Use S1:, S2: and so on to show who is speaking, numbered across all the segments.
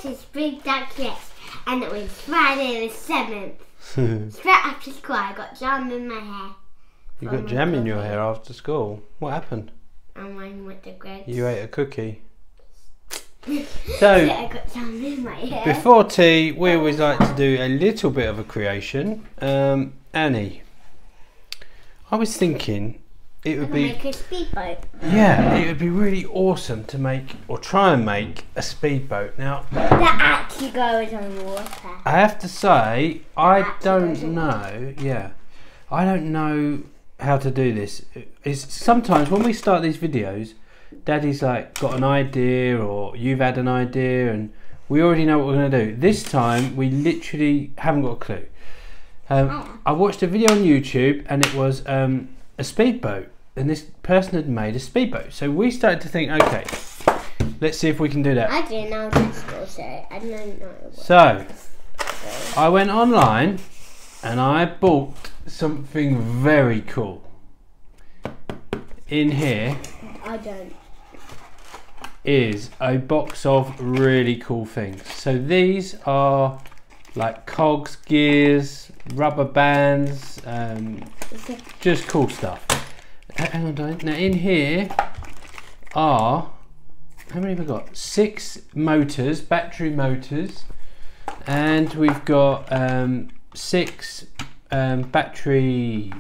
S1: to Spring Douglas, and it was Friday the 7th. Straight after school, I got jam in my hair.
S2: You got jam in your hair after school? What happened?
S1: I went with the grapes.
S2: You ate a cookie. So,
S1: I got jam in my hair.
S2: before tea, we always like to do a little bit of a creation. Annie, I was thinking it would be...
S1: make a speedboat.
S2: Yeah, it would be really awesome to make, or try and make, a speedboat. Now,
S1: That actually goes on water.
S2: I have to say, I don't know. Yeah, I don't know how to do this. It's sometimes when we start these videos, Daddy's like got an idea, or you've had an idea, and we already know what we're going to do. This time, we literally haven't got a clue. I watched a video on YouTube, and it was a speedboat, and this person had made a speedboat. So we started to think, okay, let's see if we can do that.
S1: I didn't know this was it. I didn't know it was.
S2: So I went online and I bought something very cool. In here
S1: I don't.
S2: is a box of really cool things. So these are like cogs, gears, rubber bands, just cool stuff. Hang on, Diane. Now in here are, how many have we got? 6 motors, battery motors, and we've got 6 battery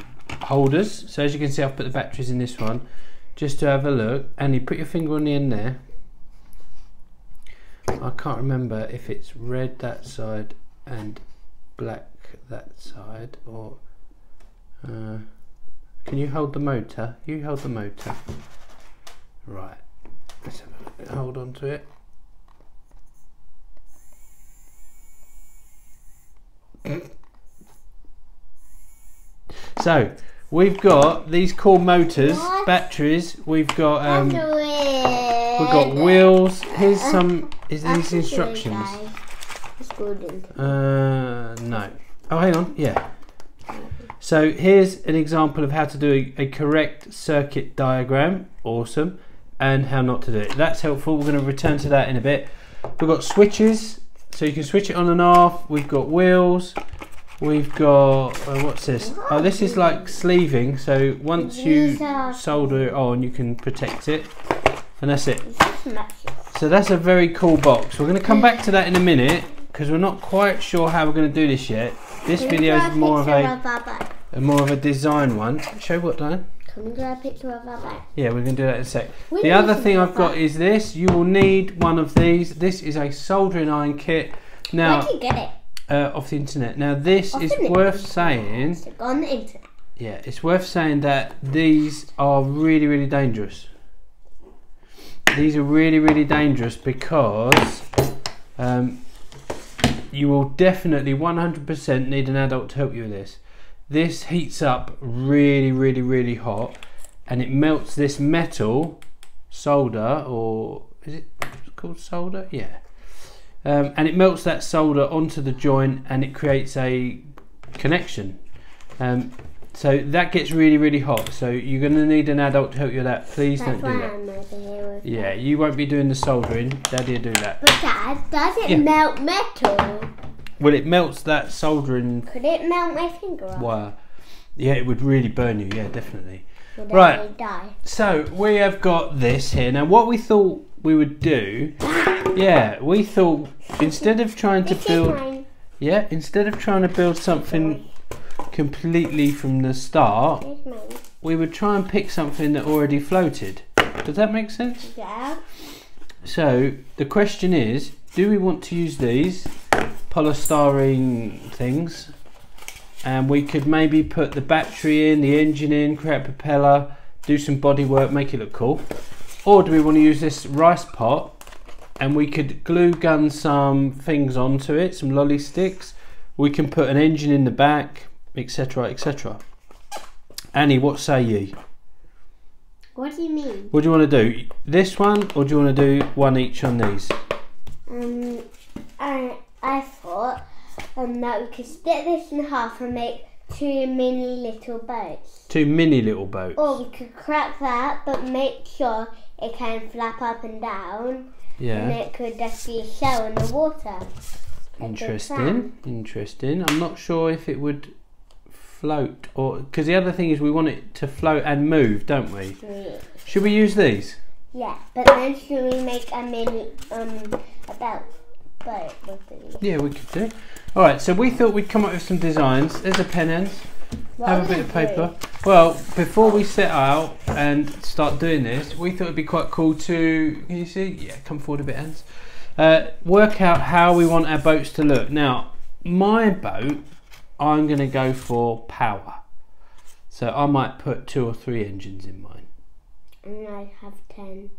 S2: holders. So as you can see, I've put the batteries in this one just to have a look. And you put your finger on the end there. I can't remember if it's red that side and black that side, or can you hold the motor? You hold the motor. Right. Let's have a look. Hold on to it. So we've got these cool motors, batteries. We've got wheels. Here's some. Is these instructions? No. Oh, hang on. Yeah. So here's an example of how to do a correct circuit diagram. Awesome. And how not to do it. That's helpful. We're going to return to that in a bit. We've got switches, so you can switch it on and off. We've got wheels. We've got, what's this? Oh, this is like sleeving. So once you solder it on, you can protect it. And that's it. So that's a very cool box. We're going to come back to that in a minute, because we're not quite sure how we're going to do this yet. This video is more of a design one. Show what, Diane?
S1: Can we grab a picture of our bag?
S2: Yeah, we're going to do that in a sec. The other thing I've got is this. You will need one of these. This is a soldering iron kit. Now,
S1: where did you get it?
S2: Off the internet. Now this is worth saying.
S1: On the internet.
S2: Yeah, it's worth saying that these are really, really dangerous. These are really, really dangerous because you will definitely 100% need an adult to help you with this. This heats up really, really, really hot, and it melts this metal, solder, or is it called solder? Yeah. And it melts that solder onto the joint, and it creates a connection. So that gets really, really hot. So you're going to need an adult to help you with that. Please don't do that. Yeah, you won't be doing the soldering. Daddy will do that.
S1: But Dad, does it melt metal?
S2: Well, it melts that soldering.
S1: Could it melt my finger off?
S2: Wire. Yeah, it would really burn you. Yeah, definitely.
S1: Would
S2: Right.
S1: Die?
S2: So we have got this here. Now, what we thought we would do, we thought instead of trying to build, instead of trying to build something completely from the start, we would try and pick something that already floated. Does that make sense?
S1: Yeah.
S2: So the question is, do we want to use these polystyrene things, and we could maybe put the battery in, the engine in, create a propeller, do some body work, make it look cool? Or do we want to use this rice pot, and we could glue gun some things onto it, some lolly sticks, we can put an engine in the back, etc, etc. Annie, what say ye?
S1: What do you mean?
S2: What do you want to do? This one, or do you want to do one each on these?
S1: I thought that we could split this in half and make 2 mini little boats.
S2: 2 mini little boats.
S1: Or we could crack that, but make sure it can flap up and down.
S2: Yeah.
S1: And it could just be a shell in the water.
S2: Interesting. Interesting. I'm not sure if it would float or because the other thing is we want it to float and move, don't we?
S1: Yeah.
S2: Should we use these?
S1: Yeah, but then should we make a mini a boat with these?
S2: Yeah, we could do. All right. So we thought we'd come up with some designs. There's a pen, Hans. Have a bit of paper. Well, before we set out and start doing this, we thought it'd be quite cool to. Can you see? Yeah, come forward a bit, Hans. Work out how we want our boats to look. Now, my boat, I'm going to go for power. So I might put 2 or 3 engines in mine.
S1: And I have 10.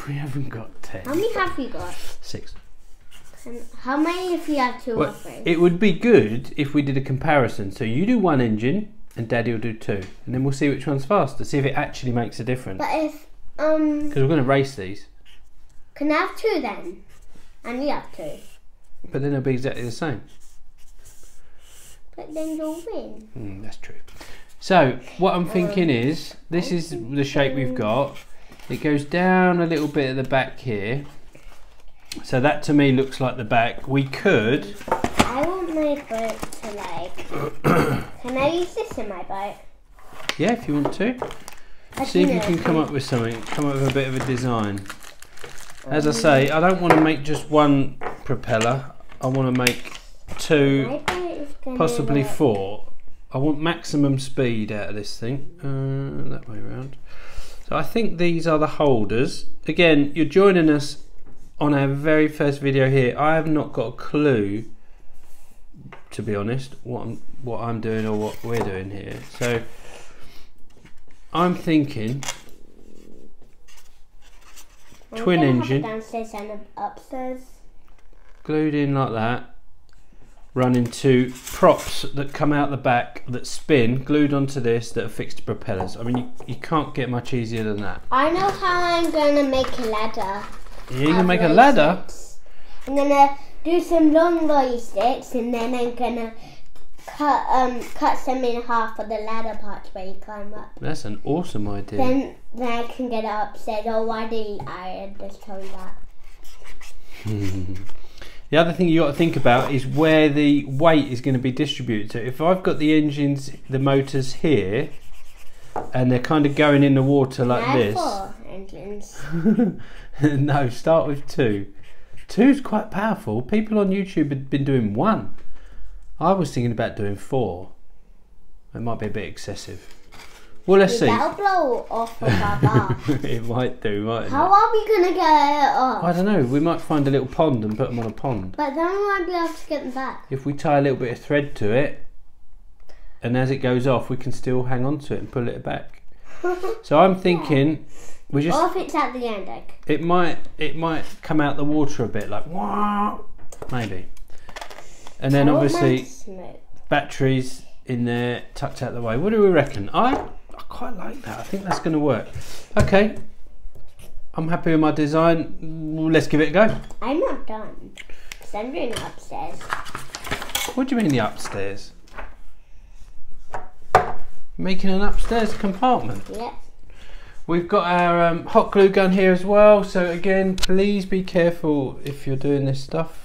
S2: We haven't got 10.
S1: How many have you got?
S2: 6.
S1: And how many if you have 2 or
S2: Well,
S1: 3?
S2: it would be good if we did a comparison. So you do 1 engine and Daddy will do 2. And then we'll see which one's faster. See if it actually makes a difference.
S1: But if
S2: Because we're going to race these.
S1: can I have 2 then? And you have 2.
S2: But then it'll be exactly the same.
S1: But then you'll win.
S2: That's true. So what I'm thinking is, this is the shape we've got. It goes down a little bit at the back here. So that to me looks like the back. We could.
S1: I want my boat to like. Can I use this in my boat?
S2: Yeah, if you want to. See if you can come up with something. Come up with a bit of a design. As I say, I don't want to make just 1 propeller. I want to make 2,
S1: My boat is gonna
S2: possibly
S1: work.
S2: 4. I want maximum speed out of this thing. That way around. So I think these are the holders. Again, you're joining us on our very first video here. I have not got a clue, to be honest, what I'm doing or what we're doing here. So I'm thinking twin engine,
S1: downstairs and upstairs.
S2: glued in like that. Run into props that come out the back that spin, glued onto this, that are fixed to propellers. I mean, you can't get much easier than that.
S1: I know how I'm going to make a ladder.
S2: Yeah, you can make a ladder.
S1: Sticks. I'm going to do some long lolly sticks and then I'm going to cut some in half for the ladder parts where you climb up.
S2: That's an awesome idea.
S1: Then I can get it upstairs. Oh, why didn't I just tell you that?
S2: The other thing you got to think about is where the weight is going to be distributed. So if I've got the engines, the motors here, and they're kind of going in the water like this.
S1: 4 engines.
S2: No, start with 2. 2's quite powerful. People on YouTube have been doing 1. I was thinking about doing 4. It might be a bit excessive. Well, let's see.
S1: That'll blow off of our bar.
S2: It might do, mightn't
S1: How
S2: it?
S1: are we going to get it off?
S2: I don't know. We might find a little pond and put them on a pond.
S1: But then we won't be able to get them back.
S2: If we tie a little bit of thread to it, and as it goes off, we can still hang on to it and pull it back. So I'm thinking, we just.
S1: Or if it's at the end, like.
S2: It might come out the water a bit, like wah, maybe. And then obviously batteries in there, tucked out the way. What do we reckon? I quite like that. I think that's going to work. Okay, I'm happy with my design. Let's give it a go.
S1: I'm not done. Because I'm doing it upstairs.
S2: What do you mean the upstairs? Making an upstairs compartment.
S1: Yep.
S2: We've got our hot glue gun here as well. So again, please be careful if you're doing this stuff.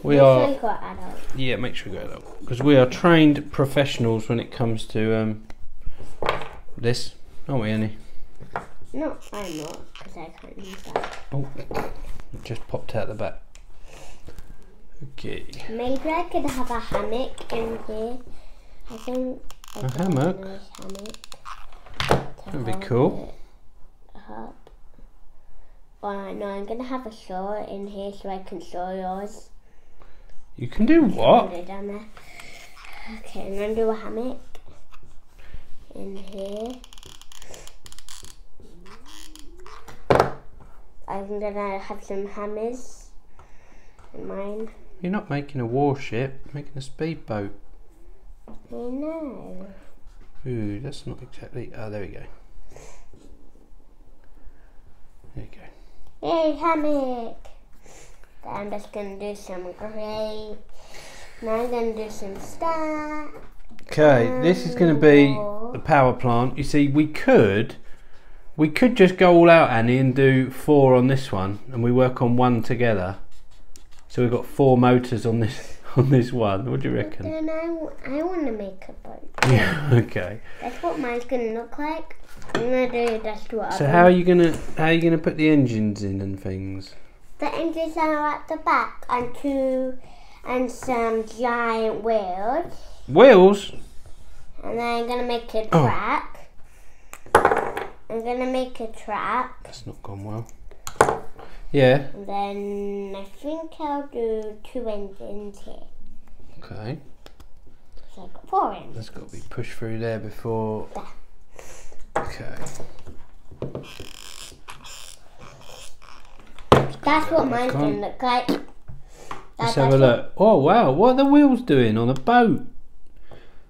S2: We are.
S1: Make sure you got adult.
S2: Yeah, make sure you go adult, because we are trained professionals when it comes to this, aren't we, Annie?
S1: No, I'm not, because I can't use that.
S2: Oh, it just popped out the back. Okay.
S1: Maybe I could have a hammock in here. I think.
S2: A hammock? That'd be cool.
S1: Up. Oh no, I'm gonna have a saw in here so I can saw yours.
S2: You can do what?
S1: Put it down there. Okay, and then do a hammock in here. I'm gonna have some hammers in mine.
S2: You're not making a warship, you're making a speedboat.
S1: I know.
S2: Ooh, that's not exactly. Oh, there we go. There you go.
S1: Yay, hammock! I'm just gonna do some grey. Now I'm gonna do some stack.
S2: Okay, this is going to be the power plant. You see, we could We could just go all out, Annie, and do 4 on this one, and we work on 1 together. So we've got 4 motors on this one. What do you reckon?
S1: Then I want to make a boat.
S2: Yeah. Okay.
S1: That's what mine's gonna look like. I'm gonna do that's what.
S2: So how are you gonna put the engines in and things?
S1: The engines are at the back and some giant wheels.
S2: Wheels?
S1: And then I'm gonna make a track. I'm gonna make a track.
S2: That's not gone well. Yeah.
S1: And then I think I'll do 2 engines here.
S2: Okay.
S1: So I've got 4 engines.
S2: That's got to be pushed through there before.
S1: There.
S2: Okay.
S1: That's what mine's gonna look like.
S2: Let's have a look. Oh wow, what are the wheels doing on a boat?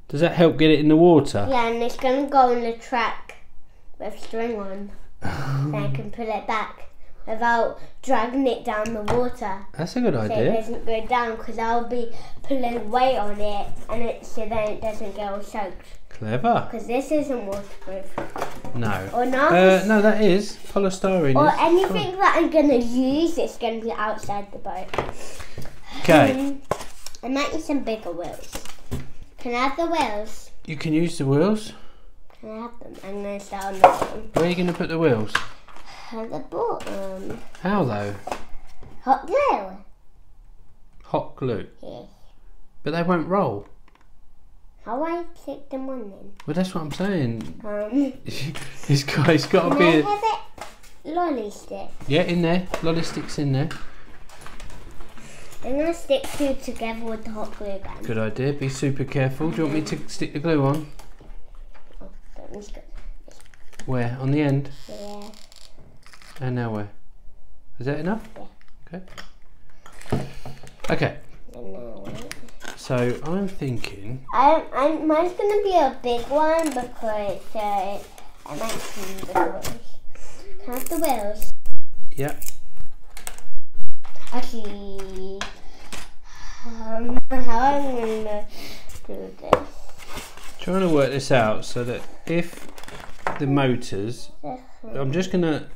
S2: Does that help get it in the water?
S1: Yeah, and it's gonna go on the track with string on. Then I can pull it back without dragging it down the water.
S2: That's a good
S1: So
S2: idea.
S1: it doesn't go down because I'll be pulling weight on it, and so then it doesn't get all soaked.
S2: Clever.
S1: Because this isn't waterproof.
S2: No.
S1: Or not.
S2: No, that is polystyrene.
S1: Or
S2: is.
S1: anything that I'm gonna use, it's gonna be outside the boat.
S2: Okay.
S1: I might need some bigger wheels. Can I have the wheels?
S2: You can use the wheels.
S1: Can I have them? I'm gonna start on this one.
S2: Where are you going to put the wheels?
S1: At the bottom.
S2: How though?
S1: Hot glue.
S2: Hot glue.
S1: Yes.
S2: But they won't roll.
S1: How do I stick them on then?
S2: Well, that's what I'm saying.
S1: Can
S2: It's got to
S1: I
S2: be.
S1: have it lolly stick?
S2: Yeah, in there. Lolly sticks in there.
S1: I'm gonna stick 2 together with the hot glue gun.
S2: Good idea. Be super careful. Do you want me to stick the glue on?
S1: Oh, that one's good.
S2: Where? On the end?
S1: Yeah.
S2: And now where? Is that enough?
S1: Yeah.
S2: Okay. Okay.
S1: And now wait.
S2: So I'm thinking.
S1: Mine's gonna be a big one because I might see the wheels. Can I have the wheels?
S2: Yeah.
S1: Actually, how am I gonna do this?
S2: Trying to work this out so that if the motors, I'm just gonna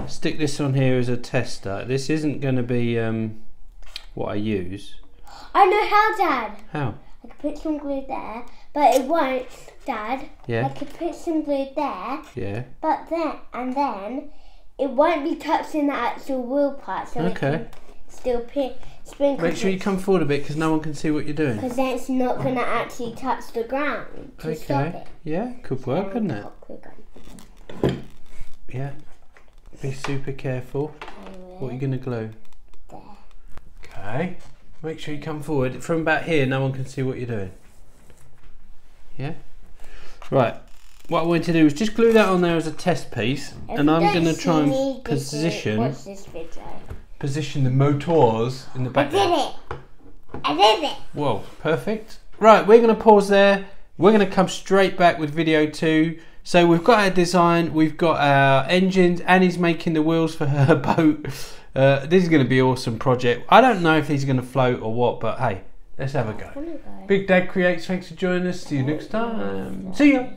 S2: stick this on here as a tester. This isn't gonna be what I use.
S1: I know how, Dad.
S2: How?
S1: I could put some glue there, but it won't, Dad.
S2: Yeah.
S1: I could put some glue there,
S2: Yeah.
S1: but then it won't be touching the actual wheel part, so it
S2: Okay.
S1: can still spin.
S2: Make sure you come forward a bit because no one can see what you're doing.
S1: Because then it's not going to actually touch the ground to stop
S2: Okay.
S1: it.
S2: Yeah, could work, couldn't it?
S1: Hot glue gun.
S2: Yeah. Be super careful. What are you going to glue?
S1: There.
S2: Okay. Make sure you come forward. From about here, no one can see what you're doing. Yeah? Right. What I want to do is just glue that on there as a test piece.
S1: If
S2: And
S1: you
S2: I'm
S1: don't
S2: going to
S1: see
S2: try
S1: me,
S2: and position
S1: watch this video.
S2: the motors in the
S1: I
S2: back.
S1: did it. I did it.
S2: Whoa, perfect. Right, we're going to pause there. We're going to come straight back with video 2. So we've got our design, we've got our engines, Annie's making the wheels for her boat. This is going to be an awesome project. I don't know if he's going to float or what, but hey, let's have a go. Big Dad Creates, thanks for joining us. See you next time. See ya.